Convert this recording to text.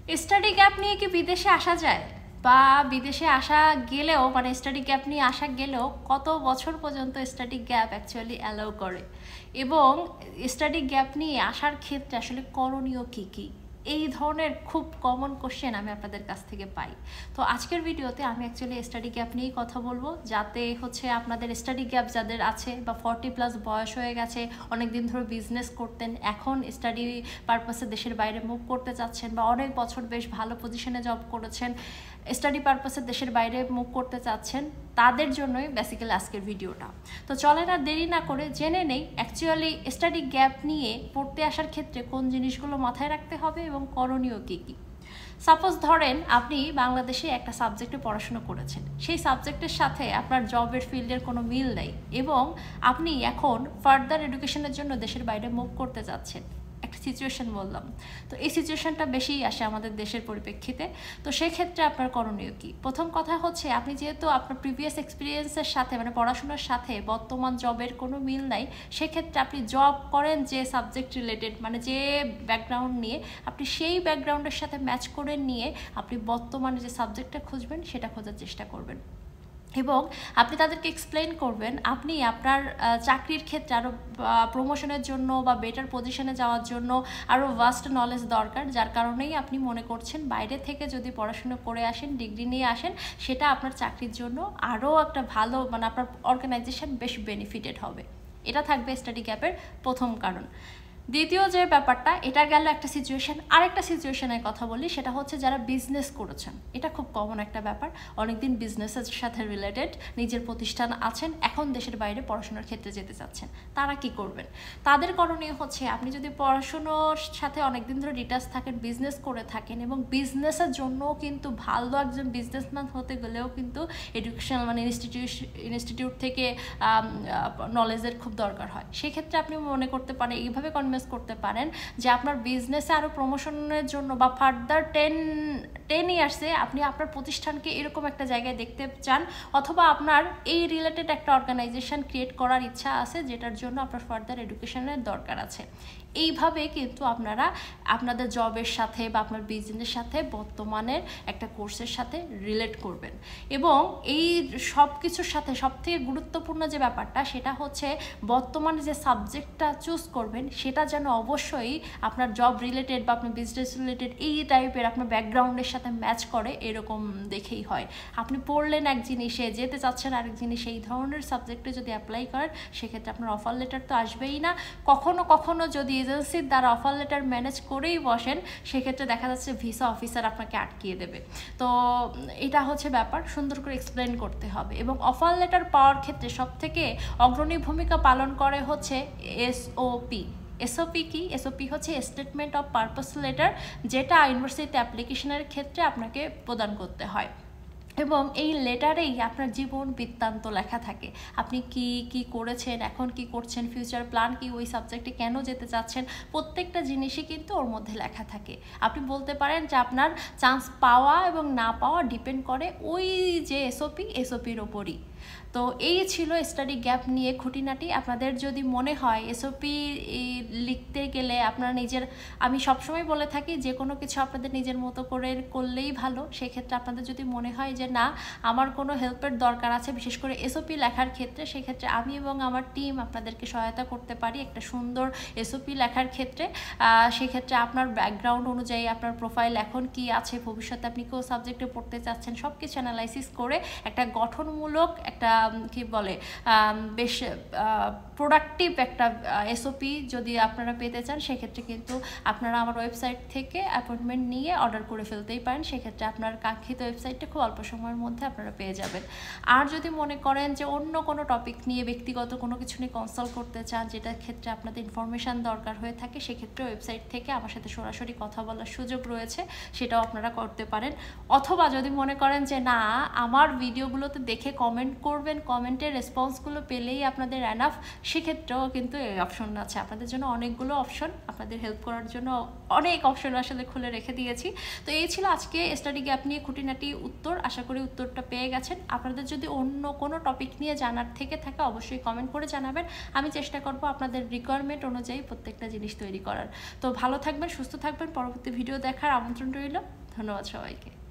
Study gap নিয়ে কি বিদেশে আসা যায়, বা বিদেশে আসা গেলেও মানে স্টাডি গ্যাপ নিয়ে আসা গেলেও কত বছর পর্যন্ত স্টাডি গ্যাপ অ্যাকচুয়ালি অ্যালাউ করে, এবং স্টাডি গ্যাপ নিয়ে আসার ক্ষেত্রে আসলে করণীয় কী কী, এই ধরনের খুব কমন কোশ্চেন আমি আপনাদের কাছ থেকে পাই। তো আজকের ভিডিওতে আমি অ্যাকচুয়ালি স্টাডি গ্যাপ নিয়েই কথা বলবো, যাতে হচ্ছে আপনাদের স্টাডি গ্যাপ যাদের আছে বা 40+ বয়স হয়ে গেছে, অনেক দিন ধরে বিজনেস করতেন, এখন স্টাডি পারপাসে দেশের বাইরে মুভ করতে চাচ্ছেন, বা অনেক বছর বেশ ভালো পজিশনে জব করেছেন, স্টাডি পারপাসে দেশের বাইরে মুভ করতে চাচ্ছেন, তাদের জন্যই বেসিক্যালি আজকের ভিডিওটা। তো চলেন আর দেরি না করে জেনে নেই অ্যাকচুয়ালি স্টাডি গ্যাপ নিয়ে পড়তে আসার ক্ষেত্রে কোন জিনিসগুলো মাথায় রাখতে হবে এবং করণীয় কী কী। সাপোজ ধরেন আপনি বাংলাদেশে একটা সাবজেক্টে পড়াশোনা করেছেন, সেই সাবজেক্টের সাথে আপনার জবের ফিল্ডের কোনো মিল নেই, এবং আপনি এখন ফার্দার এডুকেশনের জন্য দেশের বাইরে মুভ করতে যাচ্ছেন। একটা সিচুয়েশন বললাম, তো এই সিচুয়েশনটা বেশিই আসে আমাদের দেশের পরিপ্রেক্ষিতে। তো সেক্ষেত্রে আপনার করণীয় কী? প্রথম কথা হচ্ছে, আপনি যেহেতু আপনার প্রিভিয়াস এক্সপিরিয়েন্সের সাথে মানে পড়াশোনার সাথে বর্তমান জবের কোনো মিল নাই, সেক্ষেত্রে আপনি জব করেন যে সাবজেক্ট রিলেটেড মানে যে ব্যাকগ্রাউন্ড নিয়ে, আপনি সেই ব্যাকগ্রাউন্ডের সাথে ম্যাচ করে নিয়ে আপনি বর্তমানে যে সাবজেক্টটা খুঁজবেন সেটা খোঁজার চেষ্টা করবেন, এবং আপনি তাদেরকে এক্সপ্লেন করবেন আপনি আপনার চাকরির ক্ষেত্রে আরও প্রমোশনের জন্য বা বেটার পজিশনে যাওয়ার জন্য আরও ভাস্ট নলেজ দরকার, যার কারণেই আপনি মনে করছেন বাইরে থেকে যদি পড়াশোনা করে আসেন, ডিগ্রি নিয়ে আসেন, সেটা আপনার চাকরির জন্য আরও একটা ভালো মানে আপনার অর্গানাইজেশন বেশ বেনিফিটেড হবে। এটা থাকবে স্টাডি গ্যাপের প্রথম কারণ। দ্বিতীয় যে ব্যাপারটা, এটা গেল একটা সিচুয়েশন। আরেকটা সিচুয়েশনের কথা বলি, সেটা হচ্ছে যারা বিজনেস করেছেন, এটা খুব কমন একটা ব্যাপার, অনেকদিন বিজনেসের সাথে রিলেটেড, নিজের প্রতিষ্ঠান আছেন, এখন দেশের বাইরে পড়াশোনার ক্ষেত্রে যেতে চাচ্ছেন, তারা কি করবেন? তাদের করণীয় হচ্ছে, আপনি যদি পড়াশোনার সাথে অনেকদিন ধরে ডিটাচ থাকেন, বিজনেস করে থাকেন, এবং বিজনেসের জন্য কিন্তু ভালো একজন বিজনেসম্যান হতে গেলেও কিন্তু এডুকেশনাল মানে ইনস্টিটিউট থেকে নলেজের খুব দরকার হয়, সেক্ষেত্রে আপনি মনে করতে পারেন এইভাবে করতে পারেন যে আপনার বিজনেসে আরও প্রমোশনের জন্য বা ফার্দার 10 ইয়ার্সে আপনি আপনার প্রতিষ্ঠানকে এরকম একটা জায়গায় দেখতে চান, অথবা আপনার এই রিলেটেড একটা অর্গানাইজেশন ক্রিয়েট করার ইচ্ছা আছে, যেটার জন্য আপনার ফার্দার এডুকেশনের দরকার আছে। এইভাবে কিন্তু আপনারা আপনাদের জবের সাথে বা আপনার বিজনেসের সাথে বর্তমানের একটা কোর্সের সাথে রিলেট করবেন, এবং এই সব কিছুর সাথে সবথেকে গুরুত্বপূর্ণ যে ব্যাপারটা, সেটা হচ্ছে বর্তমানে যে সাবজেক্টটা চুজ করবেন সেটা যেন অবশ্যই আপনার জব রিলেটেড বা আপনার বিজনেস রিলেটেড এই টাইপের আপনার ব্যাকগ্রাউন্ডের সাথে ম্যাচ করে, এরকম দেখেই হয়। আপনি পড়লেন এক জিনিসে, যেতে চাচ্ছেন আরেক জিনিসে, এই ধরনের সাবজেক্টে যদি অ্যাপ্লাই করেন, সেক্ষেত্রে আপনার অফার লেটার তো আসবেই না। কখনো কখনো যদি এজেন্সির দ্বারা অফার লেটার ম্যানেজ করেই বসেন, সেক্ষেত্রে দেখা যাচ্ছে ভিসা অফিসার আপনাকে আটকিয়ে দেবে। তো এটা হচ্ছে ব্যাপার, সুন্দর করে এক্সপ্লেন করতে হবে। এবং অফার লেটার পাওয়ার ক্ষেত্রে সবথেকে অগ্রণী ভূমিকা পালন করে হচ্ছে এসওপি। এসওপি কি? এসওপি হচ্ছে স্টেটমেন্ট অফ পারপাস লেটার, যেটা ইউনিভার্সিটিতে অ্যাপ্লিকেশনের ক্ষেত্রে আপনাকে প্রদান করতে হয়, এবং এই লেটারেই আপনার জীবন বৃত্তান্ত লেখা থাকে। আপনি কি কি করেছেন, এখন কি করছেন, ফিউচার প্ল্যান কি, ওই সাবজেক্টে কেন যেতে চাচ্ছেন, প্রত্যেকটা জিনিসই কিন্তু ওর মধ্যে লেখা থাকে। আপনি বলতে পারেন যে আপনার চান্স পাওয়া এবং না পাওয়া ডিপেন্ড করে ওই যে এসওপির ওপরই। তো এই ছিল স্টাডি গ্যাপ নিয়ে খুঁটিনাটি। আপনাদের যদি মনে হয় এসওপি লিখতে গেলে আপনারা আমি সবসময় বলে থাকি যে কোনো কিছু আপনাদের নিজের মতো করে করলেই ভালো। সেক্ষেত্রে আপনাদের যদি মনে হয় যে না, আমার কোনো হেল্পের দরকার আছে বিশেষ করে এসওপি লেখার ক্ষেত্রে, সেক্ষেত্রে আমি এবং আমার টিম আপনাদেরকে সহায়তা করতে পারি একটা সুন্দর এসওপি লেখার ক্ষেত্রে। সেক্ষেত্রে আপনার ব্যাকগ্রাউন্ড অনুযায়ী আপনার প্রোফাইল এখন কি আছে, ভবিষ্যতে আপনি কোন সাবজেক্টে পড়তে চাচ্ছেন, সব কিছু অ্যানালাইসিস করে একটা গঠনমূলক একটা কি বলে বেশ প্রোডাক্টিভ একটা এসওপি যদি আপনারা পেতে চান, সেক্ষেত্রে কিন্তু আপনারা আমার ওয়েবসাইট থেকে অ্যাপয়েন্টমেন্ট নিয়ে অর্ডার করে ফেলতেই পারেন। সেক্ষেত্রে আপনার কাঙ্ক্ষিত ওয়েবসাইটটা খুব অল্প সময়ের মধ্যে আপনারা পেয়ে যাবেন। আর যদি মনে করেন যে অন্য কোনো টপিক নিয়ে ব্যক্তিগত কোনো কিছু নিয়ে কনসাল্ট করতে চান, যেটার ক্ষেত্রে আপনাদের ইনফরমেশান দরকার হয়ে থাকে, সেক্ষেত্রে ওয়েবসাইট থেকে আমার সাথে সরাসরি কথা বলার সুযোগ রয়েছে, সেটাও আপনারা করতে পারেন। অথবা যদি মনে করেন যে না, আমার ভিডিওগুলোতে দেখে কমেন্ট করবেন, কমেন্টের রেসপন্সগুলো পেলেই আপনাদের এনাফ, সেক্ষেত্রেও কিন্তু এই অপশন আছে আপনাদের জন্য, অনেকগুলো অপশন, আপনাদের হেল্প করার জন্য অনেক অপশন আসলে খুলে রেখে দিয়েছি। তো এই ছিল আজকে স্টাডি গ্যাপ নিয়ে খুঁটিনাটি উত্তর, আশা করি উত্তরটা পেয়ে গেছেন। আপনাদের যদি অন্য কোনো টপিক নিয়ে জানার থেকে থাকে অবশ্যই কমেন্ট করে জানাবেন, আমি চেষ্টা করব আপনাদের রিকোয়ারমেন্ট অনুযায়ী প্রত্যেকটা জিনিস তৈরি করার। তো ভালো থাকবেন, সুস্থ থাকবেন, পরবর্তী ভিডিও দেখার আমন্ত্রণ রইল। ধন্যবাদ সবাইকে।